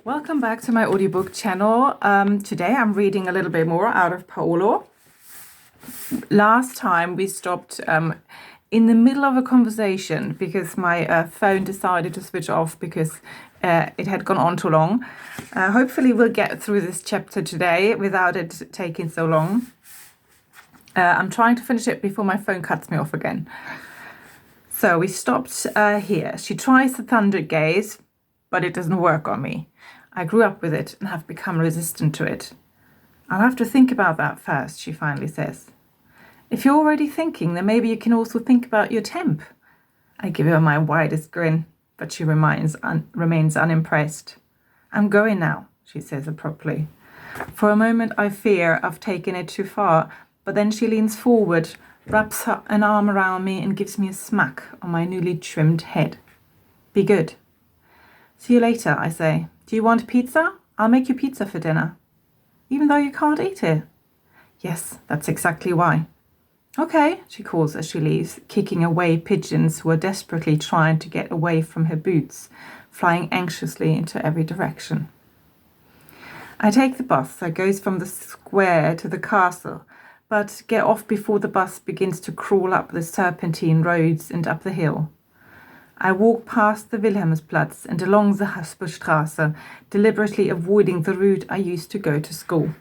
Welcome back to my audiobook channel. Today I'm reading a little bit more out of Paolo. Last time we stopped in the middle of a conversation because my phone decided to switch off because it had gone on too long. Hopefully we'll get through this chapter today without it taking so long. I'm trying to finish it before my phone cuts me off again. So we stopped here. She tries the thunder gaze, but it doesn't work on me. I grew up with it and have become resistant to it. I'll have to think about that first, she finally says. If you're already thinking, then maybe you can also think about your temp. I give her my widest grin, but she remains unimpressed. I'm going now, she says abruptly. For a moment I fear I've taken it too far, but then she leans forward, wraps an arm around me and gives me a smack on my newly trimmed head. Be good. See you later, I say. Do you want pizza? I'll make you pizza for dinner. Even though you can't eat it? Yes, that's exactly why. Okay, she calls as she leaves, kicking away pigeons who are desperately trying to get away from her boots, flying anxiously into every direction. I take the bus that goes from the square to the castle, but get off before the bus begins to crawl up the serpentine roads and up the hill. I walk past the Wilhelmsplatz and along the Hasperstraße, deliberately avoiding the route I used to go to school.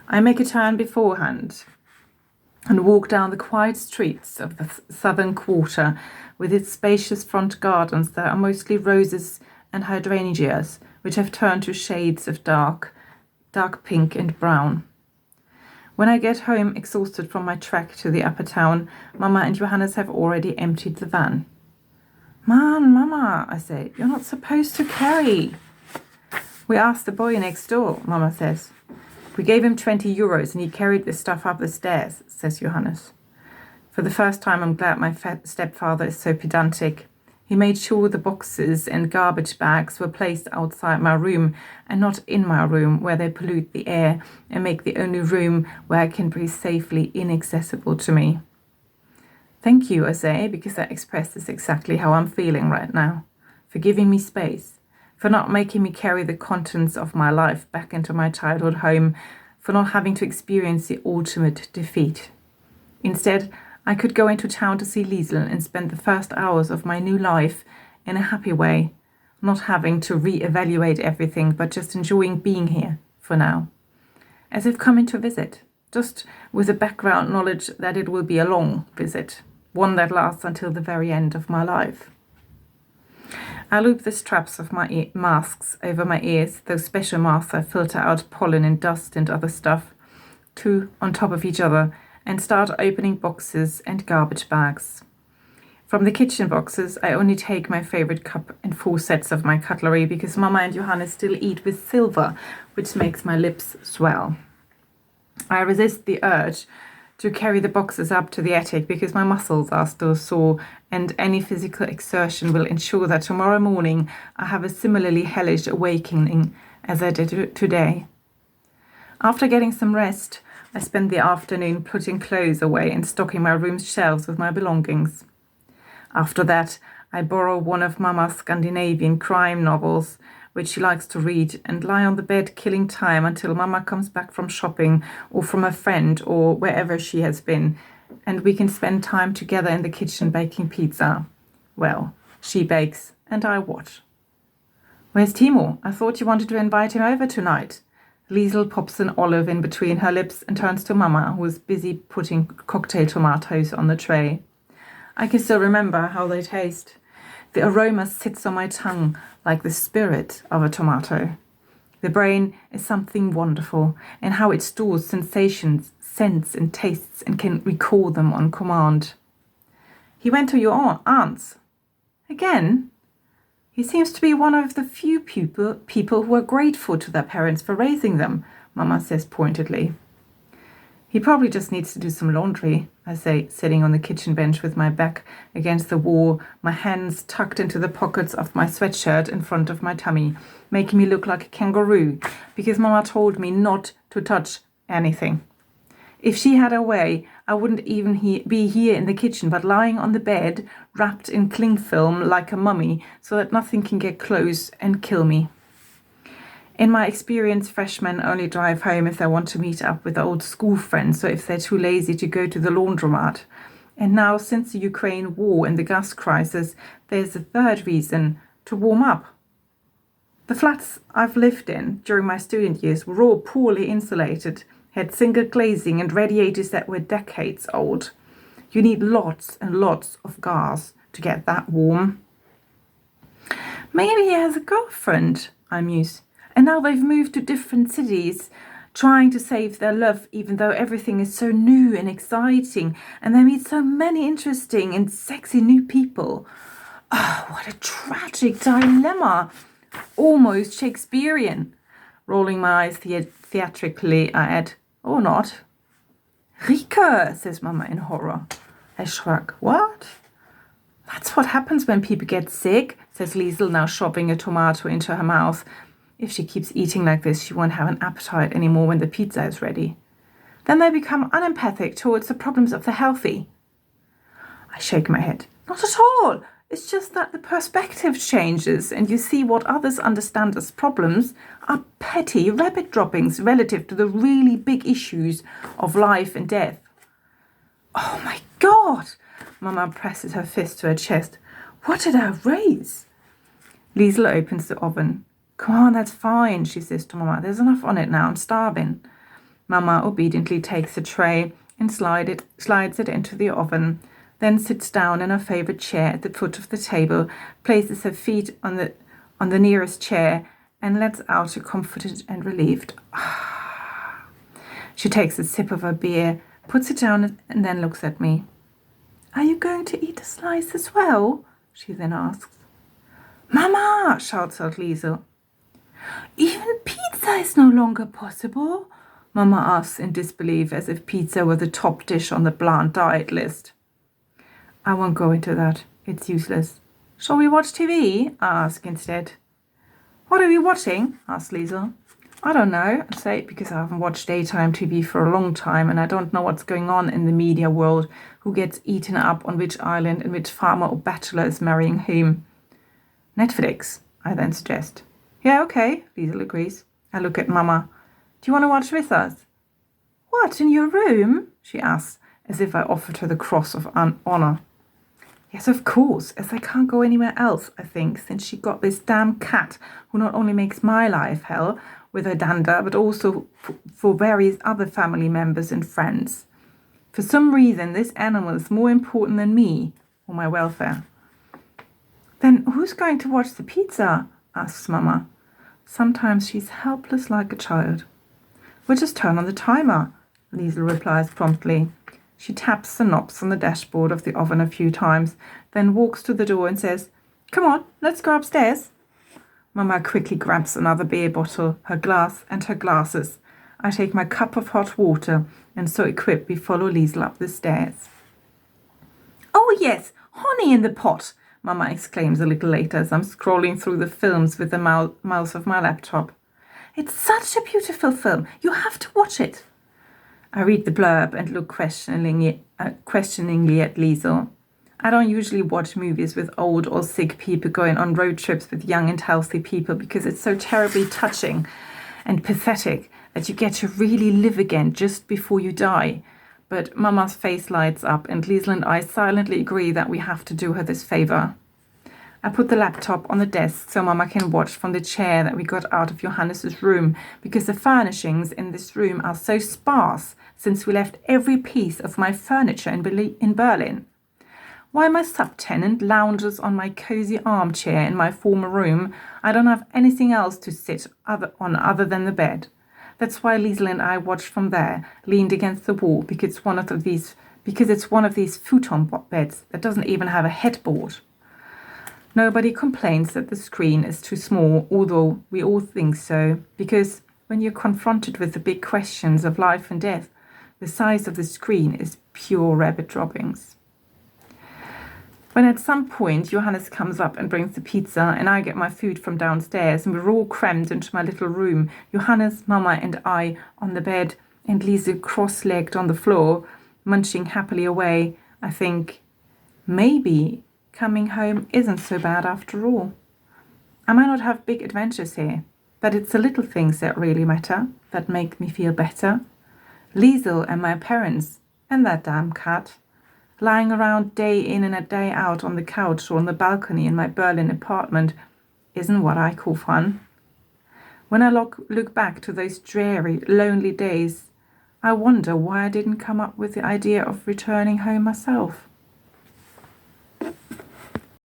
I make a turn beforehand and walk down the quiet streets of the southern quarter with its spacious front gardens that are mostly roses and hydrangeas, which have turned to shades of dark pink and brown. When I get home, exhausted from my trek to the upper town, Mama and Johannes have already emptied the van. Man, Mama, I say, you're not supposed to carry. We asked the boy next door, Mama says. We gave him 20 euros and he carried this stuff up the stairs, says Johannes. For the first time, I'm glad my stepfather is so pedantic. He made sure the boxes and garbage bags were placed outside my room and not in my room where they pollute the air and make the only room where I can breathe safely inaccessible to me. Thank you, I say, because that expresses exactly how I'm feeling right now. For giving me space, for not making me carry the contents of my life back into my childhood home, for not having to experience the ultimate defeat. Instead, I could go into town to see Liesel and spend the first hours of my new life in a happy way, not having to re-evaluate everything, but just enjoying being here for now. As if coming to visit, just with the background knowledge that it will be a long visit. One that lasts until the very end of my life. I loop the straps of my masks over my ears, those special masks that filter out pollen and dust and other stuff, two on top of each other, and start opening boxes and garbage bags. From the kitchen boxes, I only take my favorite cup and 4 sets of my cutlery because Mama and Johannes still eat with silver, which makes my lips swell. I resist the urge to carry the boxes up to the attic because my muscles are still sore and any physical exertion will ensure that tomorrow morning I have a similarly hellish awakening as I did today. After getting some rest, I spend the afternoon putting clothes away and stocking my room's shelves with my belongings. After that, I borrow one of Mama's Scandinavian crime novels, which she likes to read, and lie on the bed killing time until Mama comes back from shopping or from a friend or wherever she has been, and we can spend time together in the kitchen baking pizza. Well, she bakes and I watch. Where's Timo? I thought you wanted to invite him over tonight. Liesel pops an olive in between her lips and turns to Mama, who is busy putting cocktail tomatoes on the tray. I can still remember how they taste. The aroma sits on my tongue like the spirit of a tomato. The brain is something wonderful, and how it stores sensations, scents and tastes and can recall them on command. He went to your aunt's. Again? He seems to be one of the few people who are grateful to their parents for raising them, Mama says pointedly. He probably just needs to do some laundry, I say, sitting on the kitchen bench with my back against the wall, my hands tucked into the pockets of my sweatshirt in front of my tummy, making me look like a kangaroo, because Mama told me not to touch anything. If she had her way, I wouldn't even be here in the kitchen, but lying on the bed, wrapped in cling film like a mummy, so that nothing can get close and kill me. In my experience, freshmen only drive home if they want to meet up with old school friends or if they're too lazy to go to the laundromat. And now, since the Ukraine war and the gas crisis, there's a third reason: to warm up. The flats I've lived in during my student years were all poorly insulated, had single glazing and radiators that were decades old. You need lots and lots of gas to get that warm. Maybe he has a girlfriend, I muse. And now they've moved to different cities, trying to save their love, even though everything is so new and exciting, and they meet so many interesting and sexy new people. Oh, what a tragic dilemma. Almost Shakespearean. Rolling my eyes theatrically, I add, or not. Rike, says Mama in horror. I shrug. What? That's what happens when people get sick, says Liesel, now shoving a tomato into her mouth. If she keeps eating like this, she won't have an appetite anymore when the pizza is ready. Then they become unempathic towards the problems of the healthy. I shake my head. Not at all. It's just that the perspective changes and you see what others understand as problems are petty rabbit droppings relative to the really big issues of life and death. Oh my God! Mama presses her fist to her chest. What did I raise? Liesel opens the oven. Come on, that's fine, she says to Mama. There's enough on it now, I'm starving. Mama obediently takes the tray and slides it into the oven, then sits down in her favourite chair at the foot of the table, places her feet on the nearest chair, and lets out a comforted and relieved ah. She takes a sip of her beer, puts it down, and then looks at me. Are you going to eat a slice as well? She then asks. Mama! Shouts out Liesel. Even pizza is no longer possible? Mama asks in disbelief, as if pizza were the top dish on the bland diet list. I won't go into that. It's useless. Shall we watch TV? I ask instead. What are we watching? Asks Liesel. I don't know, I say, because I haven't watched daytime TV for a long time and I don't know what's going on in the media world, who gets eaten up on which island and which farmer or bachelor is marrying whom. Netflix, I then suggest. Yeah, okay, Liesel agrees. I look at Mama. Do you want to watch with us? What, in your room? She asks, as if I offered her the cross of honour. Yes, of course, as I can't go anywhere else, I think, since she got this damn cat who not only makes my life hell with her dander, but also for various other family members and friends. For some reason, this animal is more important than me or my welfare. Then who's going to watch the pizza? Asks Mama. Sometimes she's helpless like a child. We'll just turn on the timer, Liesel replies promptly. She taps the knobs on the dashboard of the oven a few times, then walks to the door and says, Come on, let's go upstairs. Mama quickly grabs another beer bottle, her glass and her glasses. I take my cup of hot water, and so equipped we follow Liesel up the stairs. Oh yes, honey in the pot, Mama exclaims a little later as I'm scrolling through the films with the mouse of my laptop. It's such a beautiful film. You have to watch it. I read the blurb and look questioningly at Liesel. I don't usually watch movies with old or sick people going on road trips with young and healthy people because it's so terribly touching and pathetic that you get to really live again just before you die. But Mama's face lights up and Liesel and I silently agree that we have to do her this favour. I put the laptop on the desk so Mama can watch from the chair that we got out of Johannes's room because the furnishings in this room are so sparse since we left every piece of my furniture in Berlin. While my subtenant lounges on my cosy armchair in my former room, I don't have anything else to sit on other than the bed. That's why Liesel and I watch from there, leaned against the wall, because it's one of these futon beds that doesn't even have a headboard. Nobody complains that the screen is too small, although we all think so, because when you're confronted with the big questions of life and death, the size of the screen is pure rabbit droppings. When at some point Johannes comes up and brings the pizza and I get my food from downstairs and we're all crammed into my little room, Johannes, Mama and I on the bed and Liesel cross-legged on the floor, munching happily away, I think, maybe coming home isn't so bad after all. I might not have big adventures here, That it's the little things that really matter, that make me feel better. Liesel and my parents, and that damn cat, lying around day in and day out on the couch or on the balcony in my Berlin apartment, isn't what I call fun. When I look back to those dreary, lonely days, I wonder why I didn't come up with the idea of returning home myself.